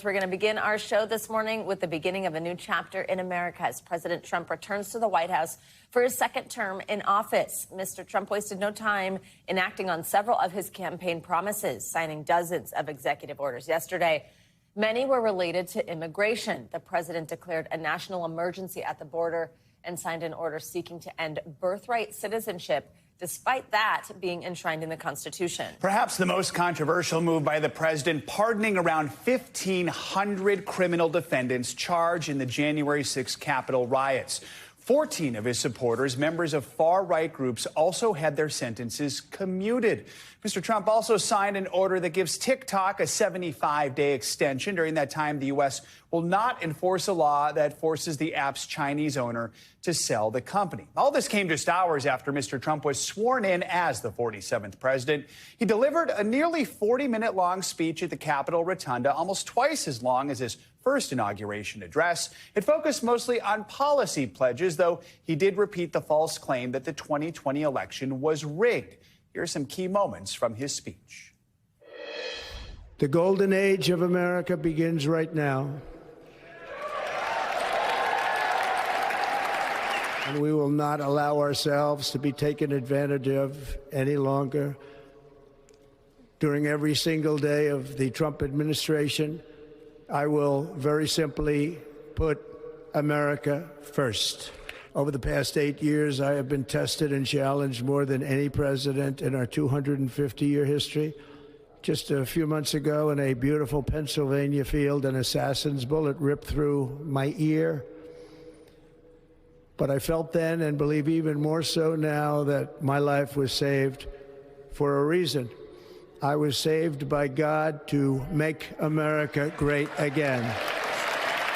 We're going to begin our show this morning with the beginning of a new chapter in America as President Trump returns to the White House for his second term in office. Mr. Trump wasted no time in acting on several of his campaign promises, signing dozens of executive orders yesterday. Many were related to immigration. The president declared a national emergency at the border and signed an order seeking to end birthright citizenship, despite that being enshrined in the Constitution. Perhaps the most controversial move by the president, pardoning around 1,500 criminal defendants charged in the January 6 Capitol riots. 14 of his supporters, members of far-right groups, also had their sentences commuted. Mr. Trump also signed an order that gives TikTok a 75-day extension. During that time, the U.S. will not enforce a law that forces the app's Chinese owner to sell the company. All this came just hours after Mr. Trump was sworn in as the 47th president. He delivered a nearly 40-minute-long speech at the Capitol Rotunda, almost twice as long as his first inauguration address. It focused mostly on policy pledges, though he did repeat the false claim that the 2020 election was rigged. Here are some key moments from his speech. The golden age of America begins right now. And we will not allow ourselves to be taken advantage of any longer. During every single day of the Trump administration, I will very simply put America first. Over the past 8 years, I have been tested and challenged more than any president in our 250-year history. Just a few months ago, in a beautiful Pennsylvania field, an assassin's bullet ripped through my ear. But I felt then, and believe even more so now, that my life was saved for a reason. I was saved by God to make America great again.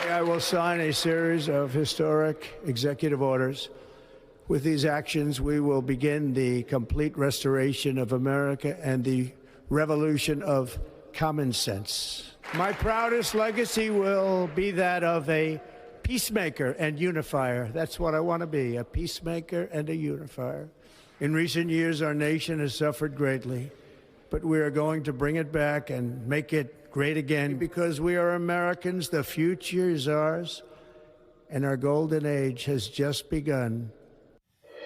I will sign a series of historic executive orders. With these actions, we will begin the complete restoration of America and the revolution of common sense. My proudest legacy will be that of a peacemaker and unifier. That's what I want to be, a peacemaker and a unifier. In recent years, our nation has suffered greatly, but we are going to bring it back and make it great again, because we are Americans. The future is ours, and our golden age has just begun.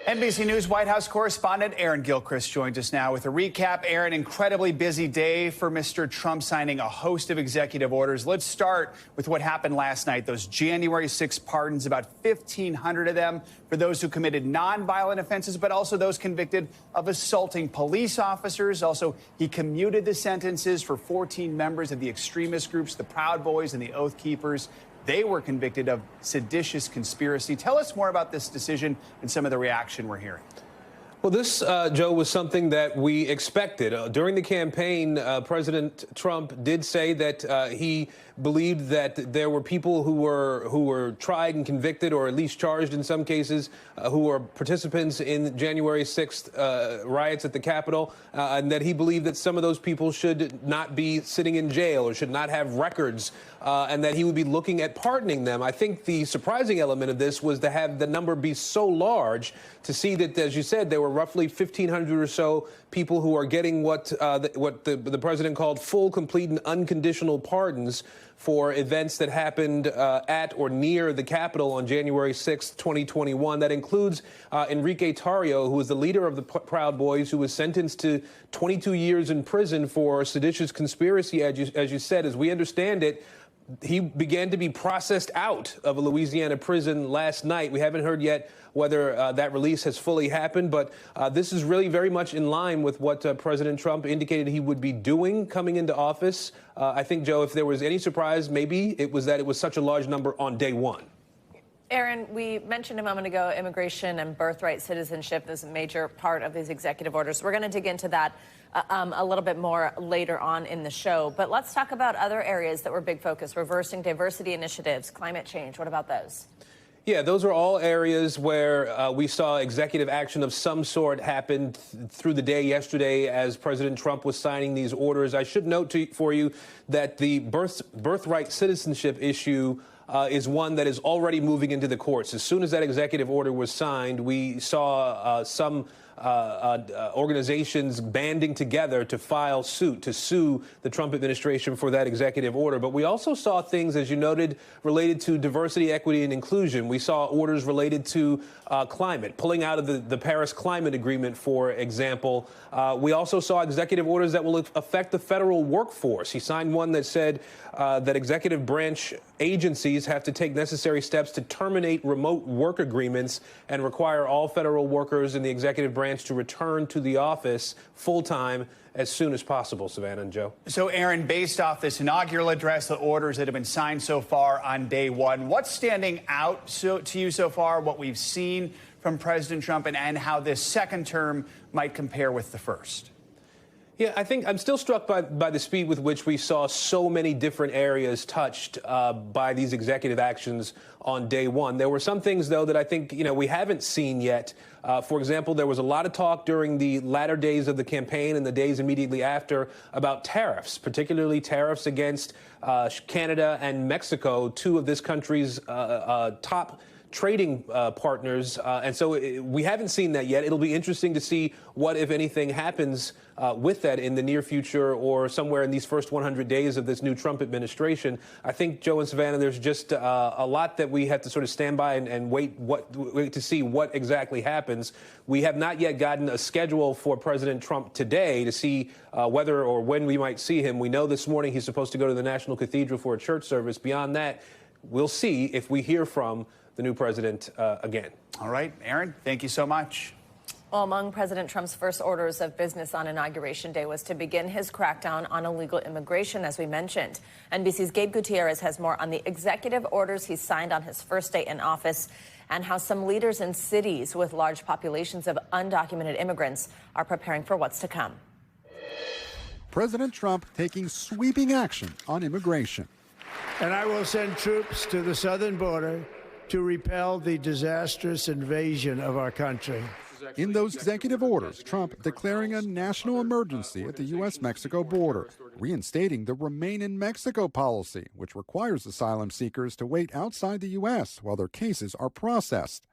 NBC News White House correspondent Aaron Gilchrist joins us now with a recap. Aaron, incredibly busy day for Mr. Trump, signing a host of executive orders. Let's start with what happened last night, those January 6 pardons, about 1,500 of them for those who committed nonviolent offenses, but also those convicted of assaulting police officers. Also, he commuted the sentences for 14 members of the extremist groups, the Proud Boys and the Oath Keepers. They were convicted of seditious conspiracy. Tell us more about this decision and some of the reaction we're hearing. Well, this, Joe, was something that we expected. During the campaign, President Trump did say that he believed that there were people who were tried and convicted, or at least charged in some cases, who were participants in January 6th riots at the Capitol, and that he believed that some of those people should not be sitting in jail or should not have records, and that he would be looking at pardoning them. I think the surprising element of this was to have the number be so large, to see that, as you said, there were roughly 1,500 or so people who are getting what the president called full, complete, and unconditional pardons for events that happened at or near the Capitol on January 6, 2021. That includes Enrique Tarrio, who was the leader of the Proud Boys, who was sentenced to 22 years in prison for seditious conspiracy, as you said. As we understand it, he began to be processed out of a Louisiana prison last night. We haven't heard yet whether that release has fully happened, but this is really very much in line with what President Trump indicated he would be doing coming into office. I think, Joe, if there was any surprise, maybe it was that it was such a large number on day one. Aaron, we mentioned a moment ago immigration and birthright citizenship is a major part of these executive orders. We're going to dig into that a little bit more later on in the show. But let's talk about other areas that were big focus: reversing diversity initiatives, climate change. What about those? Yeah, those are all areas where we saw executive action of some sort happen through the day yesterday as President Trump was signing these orders. I should note for you that the birthright citizenship issue is one that is already moving into the courts. As soon as that executive order was signed, we saw some organizations banding together to file suit, to sue the Trump administration for that executive order. But we also saw things, as you noted, related to diversity, equity, and inclusion. We saw orders related to climate, pulling out of the Paris Climate Agreement, for example. We also saw executive orders that will affect the federal workforce. He signed one that said that executive branch agencies have to take necessary steps to terminate remote work agreements and require all federal workers in the executive branch to return to the office full-time as soon as possible, Savannah and Joe. So, Aaron, based off this inaugural address, the orders that have been signed so far on day one, what's standing out to you so far, what we've seen from President Trump, and how this second term might compare with the first? Yeah, I think I'm still struck by the speed with which we saw so many different areas touched by these executive actions on day one. There were some things, though, that I think, we haven't seen yet. For example, there was a lot of talk during the latter days of the campaign and the days immediately after about tariffs, particularly tariffs against Canada and Mexico, two of this country's top trading partners. And so we haven't seen that yet. It'll be interesting to see what, if anything, happens with that in the near future or somewhere in these first 100 days of this new Trump administration. I think, Joe and Savannah, there's just a lot that we have to sort of stand by and wait to see what exactly happens. We have not yet gotten a schedule for President Trump today to see whether or when we might see him. We know this morning he's supposed to go to the National Cathedral for a church service. Beyond that, we'll see if we hear from the new president again. All right, Aaron, thank you so much. Well, among President Trump's first orders of business on Inauguration Day was to begin his crackdown on illegal immigration, as we mentioned. NBC's Gabe Gutierrez has more on the executive orders he signed on his first day in office and how some leaders in cities with large populations of undocumented immigrants are preparing for what's to come. President Trump taking sweeping action on immigration. And I will send troops to the southern border to repel the disastrous invasion of our country. In those executive orders, Trump declaring a national emergency at the U.S.-Mexico border, reinstating the Remain in Mexico policy, which requires asylum seekers to wait outside the U.S. while their cases are processed,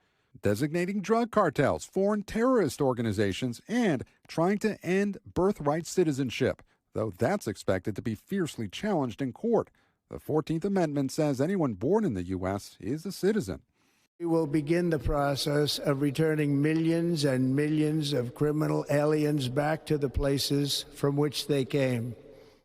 designating drug cartels, foreign terrorist organizations, and trying to end birthright citizenship, though that's expected to be fiercely challenged in court. The 14th Amendment says anyone born in the U.S. is a citizen. We will begin the process of returning millions and millions of criminal aliens back to the places from which they came.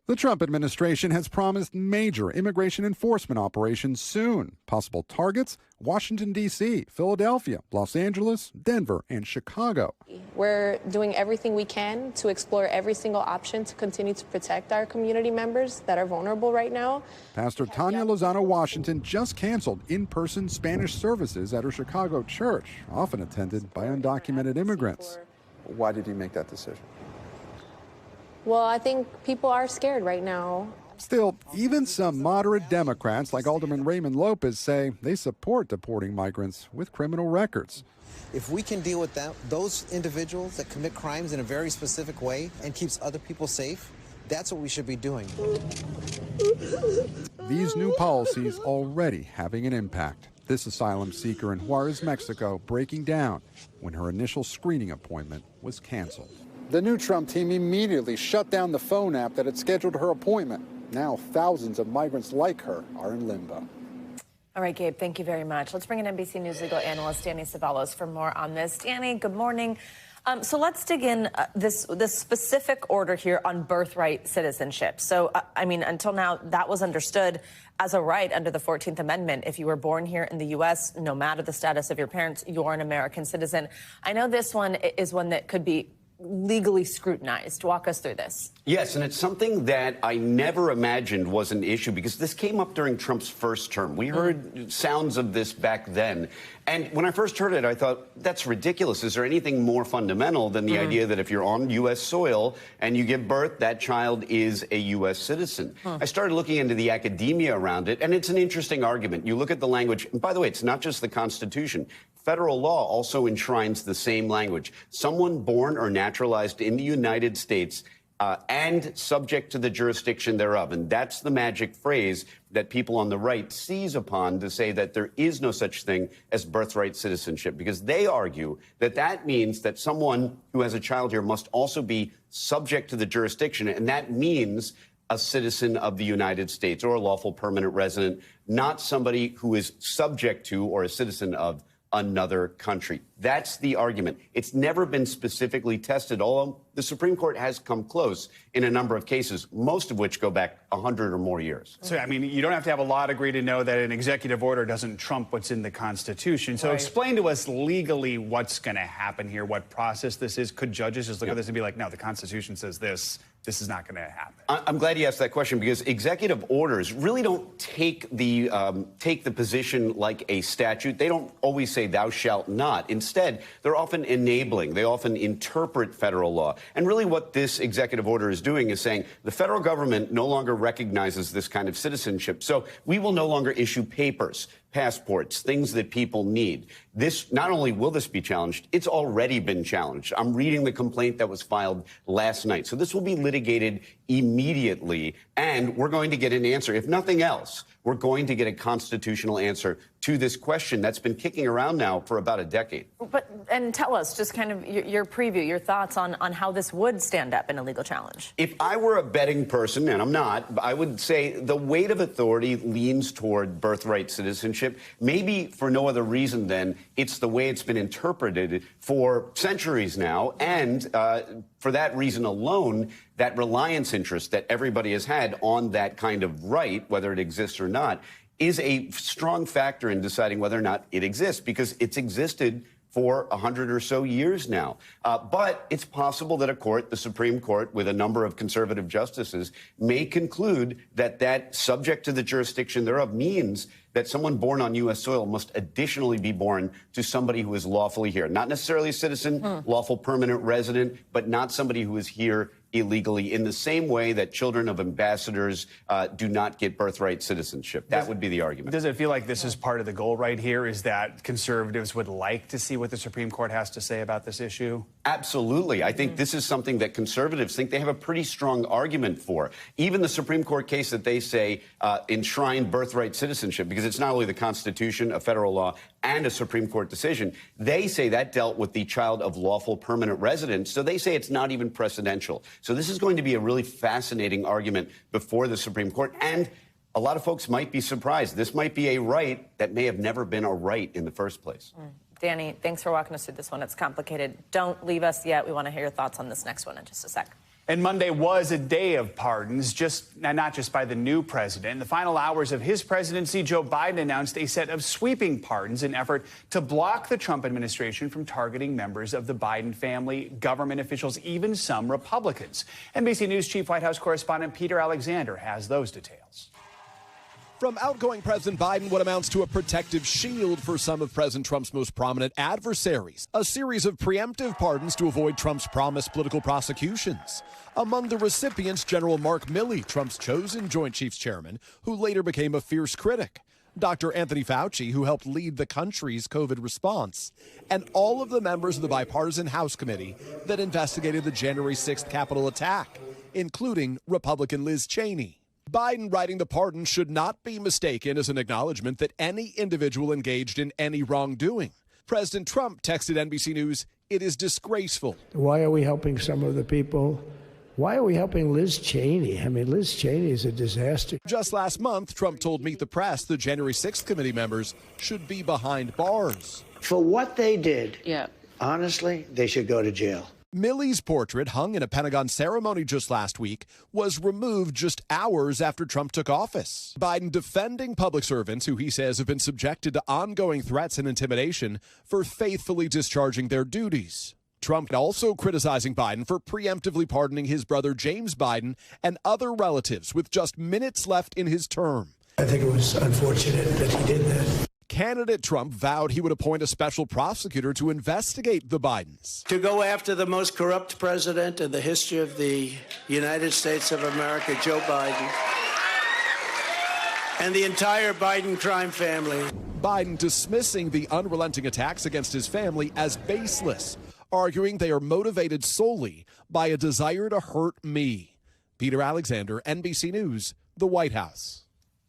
The Trump administration has promised major immigration enforcement operations soon. Possible targets: Washington, D.C., Philadelphia, Los Angeles, Denver, and Chicago. We're doing everything we can to explore every single option to continue to protect our community members that are vulnerable right now. Pastor Tanya Lozano Washington just canceled in-person Spanish services at her Chicago church, often attended by undocumented immigrants. Why did you make that decision? Well, I think people are scared right now. Still, even some moderate Democrats like Alderman Raymond Lopez say they support deporting migrants with criminal records. If we can deal with those individuals that commit crimes in a very specific way and keeps other people safe, that's what we should be doing. These new policies already having an impact. This asylum seeker in Juarez, Mexico, breaking down when her initial screening appointment was canceled. The new Trump team immediately shut down the phone app that had scheduled her appointment. Now thousands of migrants like her are in limbo. All right, Gabe, thank you very much. Let's bring in NBC News legal analyst Danny Ceballos for more on this. Danny, good morning. So let's dig in this specific order here on birthright citizenship. So, I mean, until now, that was understood as a right under the 14th Amendment. If you were born here in the U.S., no matter the status of your parents, you're an American citizen. I know this one is one that could be legally scrutinized. Walk us through this. Yes, and it's something that I never imagined was an issue because this came up during Trump's first term. We heard sounds of this back then. And when I first heard it, I thought, that's ridiculous. Is there anything more fundamental than the idea that if you're on U.S. soil and you give birth, that child is a U.S. citizen? I started looking into the academia around it, and it's an interesting argument. You look at the language, and by the way, it's not just the Constitution. Federal law also enshrines the same language. Someone born or naturalized in the United States and subject to the jurisdiction thereof. And that's the magic phrase that people on the right seize upon to say that there is no such thing as birthright citizenship, because they argue that that means that someone who has a child here must also be subject to the jurisdiction, and that means a citizen of the United States or a lawful permanent resident, not somebody who is subject to or a citizen of another country. That's the argument. It's never been specifically tested, although the Supreme Court has come close in a number of cases, most of which go back 100 or more years. So, I mean, you don't have to have a law degree to know that an executive order doesn't trump what's in the Constitution. So explain to us legally what's going to happen here, what process this is. Could judges just look at this and be like, no, the Constitution says this. This is not going to happen? I'm glad you asked that question, because executive orders really don't take the position like a statute. They don't always say thou shalt not. Instead, they're often enabling. They often interpret federal law. And really what this executive order is doing is saying the federal government no longer recognizes this kind of citizenship. So we will no longer issue papers, passports, things that people need. This, not only will this be challenged, it's already been challenged. I'm reading the complaint that was filed last night. So this will be litigated immediately, and we're going to get an answer. If nothing else, we're going to get a constitutional answer to this question that's been kicking around now for about a decade. And tell us just kind of your preview, your thoughts on how this would stand up in a legal challenge. If I were a betting person, and I'm not, I would say the weight of authority leans toward birthright citizenship, maybe for no other reason than it's the way it's been interpreted for centuries now, and for that reason alone, that reliance interest that everybody has had on that kind of right, whether it exists or not, is a strong factor in deciding whether or not it exists, because it's existed for 100 or so years now. But it's possible that a court, the Supreme Court, with a number of conservative justices, may conclude that that subject to the jurisdiction thereof means that someone born on U.S. soil must additionally be born to somebody who is lawfully here. Not necessarily a citizen, lawful permanent resident, but not somebody who is here illegally, in the same way that children of ambassadors do not get birthright citizenship. That would be the argument. Does it feel like this is part of the goal right here, is that conservatives would like to see what the Supreme Court has to say about this issue? Absolutely. I think this is something that conservatives think they have a pretty strong argument for. Even the Supreme Court case that they say enshrined birthright citizenship, because it's not only the Constitution, a federal law, and a Supreme Court decision, they say that dealt with the child of lawful permanent residents. So they say it's not even precedential. So this is going to be a really fascinating argument before the Supreme Court. And a lot of folks might be surprised. This might be a right that may have never been a right in the first place. Danny, thanks for walking us through this one. It's complicated. Don't leave us yet. We want to hear your thoughts on this next one in just a sec. And Monday was a day of pardons, not just by the new president. In the final hours of his presidency, Joe Biden announced a set of sweeping pardons in an effort to block the Trump administration from targeting members of the Biden family, government officials, even some Republicans. NBC News Chief White House correspondent Peter Alexander has those details. From outgoing President Biden, what amounts to a protective shield for some of President Trump's most prominent adversaries. A series of preemptive pardons to avoid Trump's promised political prosecutions. Among the recipients, General Mark Milley, Trump's chosen Joint Chiefs chairman, who later became a fierce critic. Dr. Anthony Fauci, who helped lead the country's COVID response. And all of the members of the bipartisan House committee that investigated the January 6th Capitol attack, including Republican Liz Cheney. Biden writing the pardon should not be mistaken as an acknowledgement that any individual engaged in any wrongdoing. President Trump texted NBC News, "It is disgraceful." Why are we helping some of the people? Why are we helping Liz Cheney? I mean, Liz Cheney is a disaster. Just last month, Trump told Meet the Press the January 6th committee members should be behind bars. For what they did, honestly, they should go to jail. Milley's portrait, hung in a Pentagon ceremony just last week, was removed just hours after Trump took office. Biden defending public servants who he says have been subjected to ongoing threats and intimidation for faithfully discharging their duties. Trump also criticizing Biden for preemptively pardoning his brother James Biden and other relatives with just minutes left in his term. I think it was unfortunate that he did that. Candidate Trump vowed he would appoint a special prosecutor to investigate the Bidens. To go after the most corrupt president in the history of the United States of America, Joe Biden, and the entire Biden crime family. Biden dismissing the unrelenting attacks against his family as baseless, arguing they are motivated solely by a desire to hurt me. Peter Alexander, NBC News, the White House.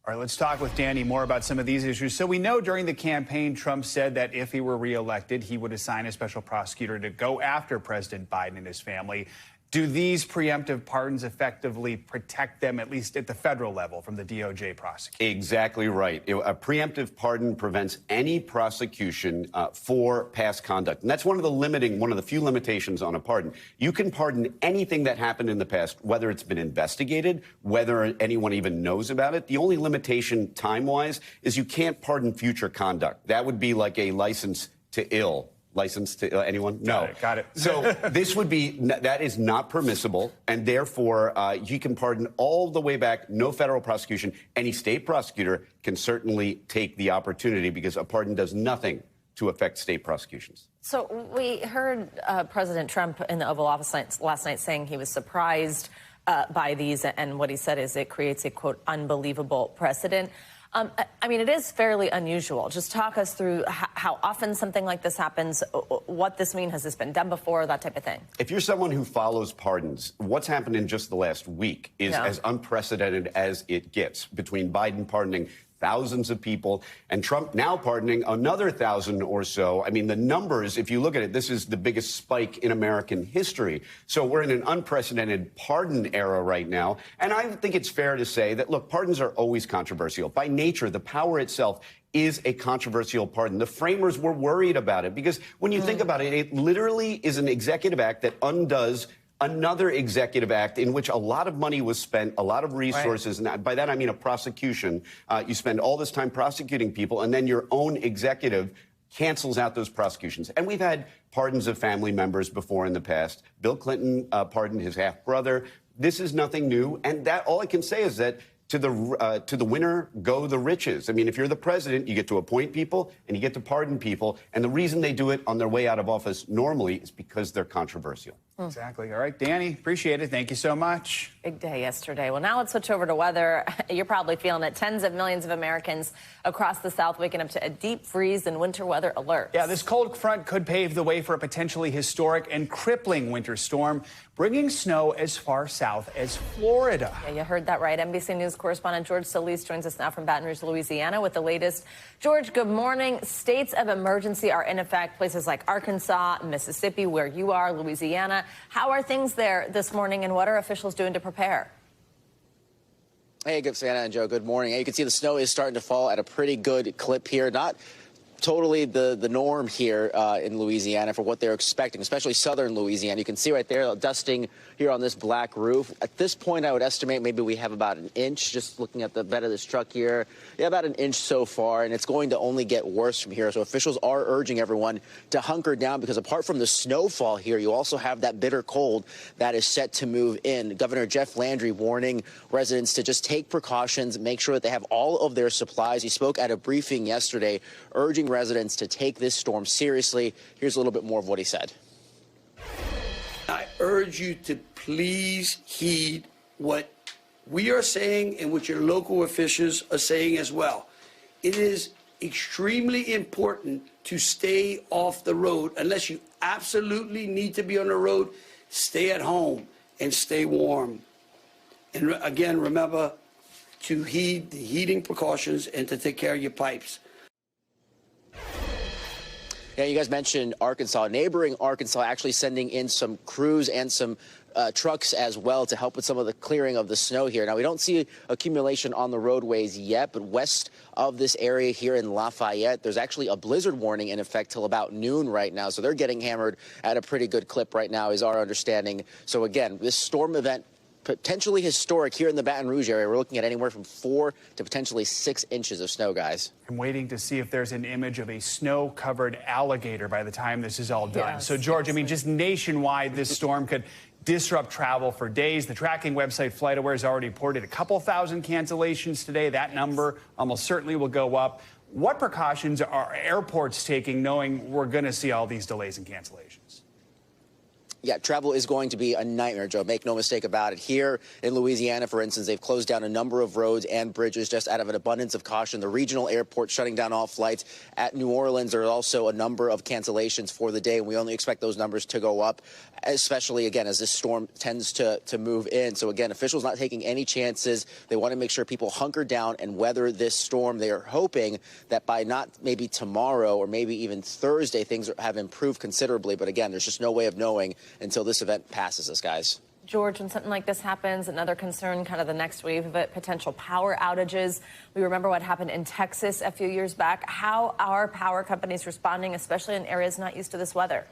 All right, let's talk with Danny more about some of these issues. So we know during the campaign, Trump said that if he were reelected, he would assign a special prosecutor to go after President Biden and his family. Do these preemptive pardons effectively protect them, at least at the federal level, from the DOJ prosecution? Exactly right. A preemptive pardon prevents any prosecution for past conduct. And that's one of the few limitations on a pardon. You can pardon anything that happened in the past, whether it's been investigated, whether anyone even knows about it. The only limitation time-wise is you can't pardon future conduct. That would be like a license to ill. License to anyone? No. Got it. So that is not permissible, and therefore you can pardon all the way back, no federal prosecution. Any state prosecutor can certainly take the opportunity because a pardon does nothing to affect state prosecutions. So we heard President Trump in the Oval Office last night saying he was surprised by these, and what he said is it creates a, quote, unbelievable precedent. I mean, it is fairly unusual. Just talk us through how often something like this happens, what this means. Has this been done before, that type of thing? If you're someone who follows pardons, what's happened in just the last week is as unprecedented as it gets, between Biden pardoning thousands of people and Trump now pardoning another 1,000 or so. I mean, the numbers, if you look at it, this is the biggest spike in American history. So we're in an unprecedented pardon era right now. And I think it's fair to say that, look, pardons are always controversial. By nature, the power itself is a controversial pardon. The framers were worried about it because when you think about it, it literally is an executive act that undoes another executive act in which a lot of money was spent, a lot of resources, and by that I mean a prosecution. You spend all this time prosecuting people, and then your own executive cancels out those prosecutions. And we've had pardons of family members before in the past. Bill Clinton pardoned his half-brother. This is nothing new, and that all I can say is that to the winner go the riches. I mean, if you're the president, you get to appoint people and you get to pardon people. And the reason they do it on their way out of office normally is because they're controversial. Exactly. All right, Danny, appreciate it. Thank you so much. Big day yesterday. Well, now let's switch over to weather. You're probably feeling it. Tens of millions of Americans across the South waking up to a deep freeze and winter weather alert. Yeah, this cold front could pave the way for a potentially historic and crippling winter storm, bringing snow as far south as Florida. Yeah, you heard that right. NBC News correspondent George Solis joins us now from Baton Rouge, Louisiana, with the latest. George, good morning. States of emergency are in effect. Places like Arkansas, Mississippi, where you are, Louisiana. How are things there this morning, and what are officials doing to prepare? Hey, good, Savannah and Joe. Good morning. You can see the snow is starting to fall at a pretty good clip here. Not totally the norm here in Louisiana for what they're expecting, especially southern Louisiana. You can see right there dusting here on this black roof. At this point, I would estimate maybe we have about an inch, just looking at the bed of this truck here. Yeah, about an inch so far, and it's going to only get worse from here. So officials are urging everyone to hunker down because apart from the snowfall here, you also have that bitter cold that is set to move in. Governor Jeff Landry warning residents to just take precautions, make sure that they have all of their supplies. He spoke at a briefing yesterday, urging residents to take this storm seriously. Here's a little bit more of what he said. I urge you to please heed what we are saying and what your local officials are saying as well. It is extremely important to stay off the road. Unless you absolutely need to be on the road, stay at home and stay warm. And again, remember to heed the heating precautions and to take care of your pipes. Yeah, you guys mentioned Arkansas. Neighboring Arkansas actually sending in some crews and some trucks as well to help with some of the clearing of the snow here. Now, we don't see accumulation on the roadways yet, but west of this area here in Lafayette, there's actually a blizzard warning in effect till about noon right now. So they're getting hammered at a pretty good clip right now is our understanding. So again, this storm event potentially historic here in the Baton Rouge area. We're looking at anywhere from 4 to potentially 6 inches of snow, guys. I'm waiting to see if there's an image of a snow-covered alligator by the time this is all done. Yes, so, George, I mean, just nationwide, this storm could disrupt travel for days. The tracking website FlightAware has already reported a couple thousand cancellations today. That number almost certainly will go up. What precautions are airports taking, knowing we're going to see all these delays and cancellations? Yeah, travel is going to be a nightmare, Joe. Make no mistake about it. Here in Louisiana, for instance, they've closed down a number of roads and bridges just out of an abundance of caution. The regional airport shutting down all flights. At New Orleans, there are also a number of cancellations for the day, and we only expect those numbers to go up, especially, again, as this storm tends to move in. So, again, officials not taking any chances. They want to make sure people hunker down and weather this storm. They are hoping that by not maybe tomorrow or maybe even Thursday, things have improved considerably. But, again, there's just no way of knowing until this event passes us, guys. George, when something like this happens, another concern, kind of the next wave of it, potential power outages. We remember what happened in Texas a few years back. How are power companies responding, especially in areas not used to this weather?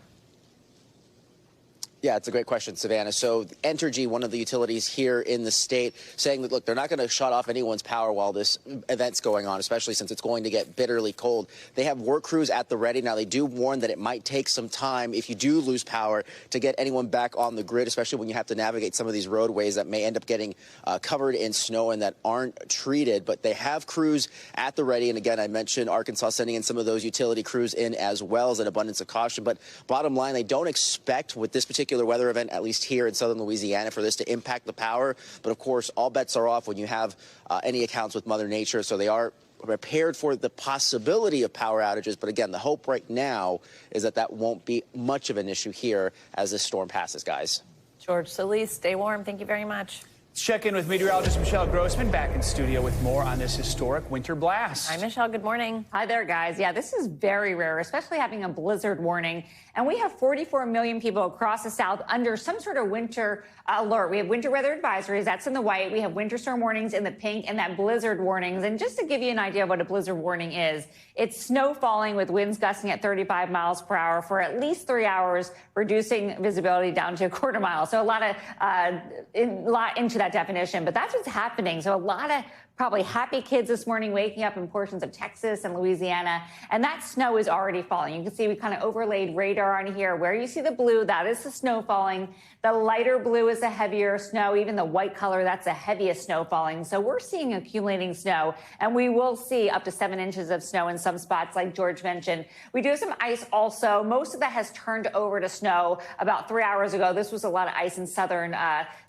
Yeah, it's a great question, Savannah. So Entergy, one of the utilities here in the state, saying that, look, they're not going to shut off anyone's power while this event's going on, especially since it's going to get bitterly cold. They have work crews at the ready. Now, they do warn that it might take some time, if you do lose power, to get anyone back on the grid, especially when you have to navigate some of these roadways that may end up getting covered in snow and that aren't treated. But they have crews at the ready. And again, I mentioned Arkansas sending in some of those utility crews in as well as an abundance of caution. But bottom line, they don't expect with this particular weather event, at least here in southern Louisiana, for this to impact the power. But of course, all bets are off when you have any accounts with Mother Nature. So they are prepared for the possibility of power outages. But again, the hope right now is that that won't be much of an issue here as this storm passes, guys. George Solis, stay warm. Thank you very much. Let's check in with meteorologist Michelle Grossman, back in studio with more on this historic winter blast. Hi, Michelle. Good morning. Hi there, guys. Yeah, this is very rare, especially having a blizzard warning. And we have 44 million people across the South under some sort of winter alert. We have winter weather advisories. That's in the white. We have winter storm warnings in the pink and that blizzard warnings. And just to give you an idea of what a blizzard warning is, it's snow falling with winds gusting at 35 miles per hour for at least 3 hours, reducing visibility down to a quarter mile. So a lot into that definition, but that's what's happening. So a lot of probably happy kids this morning waking up in portions of Texas and Louisiana, and that snow is already falling. You can see we kind of overlaid radar on here. Where you see the blue, that is the snow falling. The lighter blue is the heavier snow. Even the white color, that's the heaviest snow falling. So we're seeing accumulating snow, and we will see up to 7 inches of snow in some spots, like George mentioned. We do have some ice also. Most of that has turned over to snow about 3 hours ago. This was a lot of ice in southern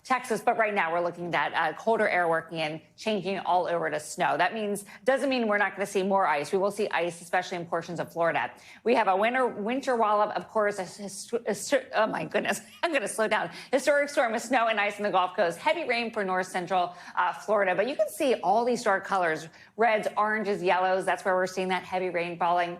Texas, but right now we're looking at colder air working in, changing all over to snow. That doesn't mean we're not going to see more ice. We will see ice, especially in portions of Florida. We have a winter wallop, of course. Oh my goodness, I'm going to slow down. Historic storm with snow and ice in the Gulf Coast. Heavy rain for north central Florida. But you can see all these dark colors: reds, oranges, yellows. That's where we're seeing that heavy rain falling.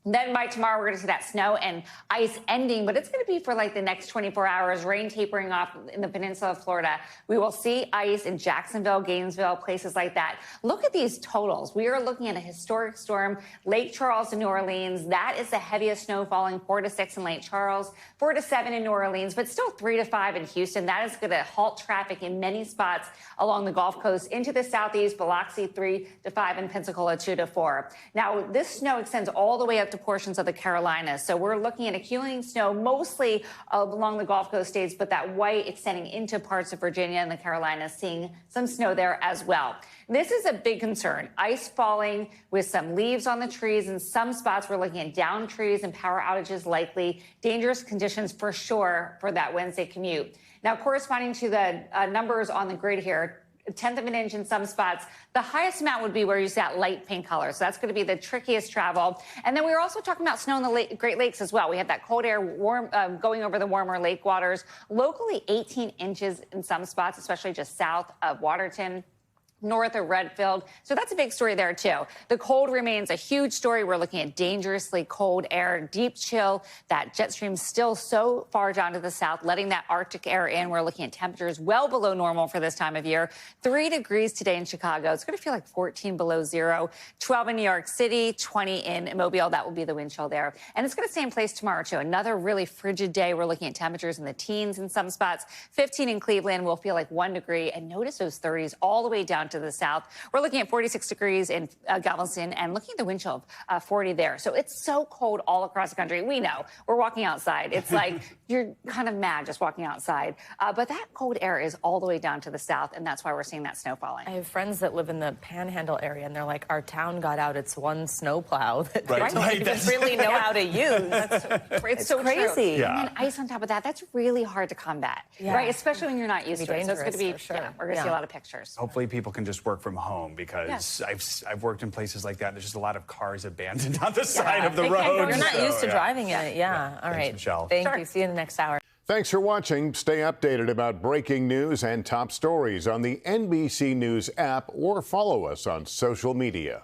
Then by tomorrow, we're going to see that snow and ice ending, but it's going to be for like the next 24 hours, rain tapering off in the peninsula of Florida. We will see ice in Jacksonville, Gainesville, places like that. Look at these totals. We are looking at a historic storm, Lake Charles to New Orleans. That is the heaviest snow falling, 4 to 6 in Lake Charles, 4 to 7 in New Orleans, but still 3 to 5 in Houston. That is going to halt traffic in many spots along the Gulf Coast into the southeast, Biloxi 3 to 5 and Pensacola 2 to 4. Now, this snow extends all the way up to portions of the Carolinas. So we're looking at accumulating snow mostly along the Gulf Coast states, but that white extending into parts of Virginia and the Carolinas, seeing some snow there as well. This is a big concern. Ice falling with some leaves on the trees. In some spots, we're looking at down trees and power outages likely. Dangerous conditions for sure for that Wednesday commute. Now, corresponding to the numbers on the grid here, 1/10 of an inch in some spots. The highest amount would be where you see that light pink color. So that's going to be the trickiest travel. And then we were also talking about snow in the Great Lakes as well. We had that cold air going over the warmer lake waters. Locally, 18 inches in some spots, especially just south of Waterton, north of Redfield. So that's a big story there, too. The cold remains a huge story. We're looking at dangerously cold air, deep chill. That jet stream still so far down to the south, letting that Arctic air in. We're looking at temperatures well below normal for this time of year. 3 degrees today in Chicago. It's going to feel like 14 below zero. 12 in New York City, 20 in Mobile. That will be the wind chill there. And it's going to stay in place tomorrow, too. Another really frigid day. We're looking at temperatures in the teens in some spots. 15 in Cleveland will feel like 1 degree. And notice those 30s all the way down down to the south. We're looking at 46 degrees in Galveston and looking at the wind chill of 40 there. So it's so cold all across the country. We know. We're walking outside. It's like you're kind of mad just walking outside. But that cold air is all the way down to the south, and that's why we're seeing that snow falling. I have friends that live in the Panhandle area, and they're like, our town got out its one snowplow that they don't even really know how to use. It's so crazy. True. And then ice on top of that, that's really hard to combat, right? Especially when you're not used to it. So it's going to be, we're going to see a lot of pictures. Hopefully people can just work from home, because I've worked in places like that. There's just a lot of cars abandoned on the side of the road. You're not used to driving in it. All right. Michelle. Thank you. See you in the next hour. Thanks for watching. Stay updated about breaking news and top stories on the NBC News app or follow us on social media.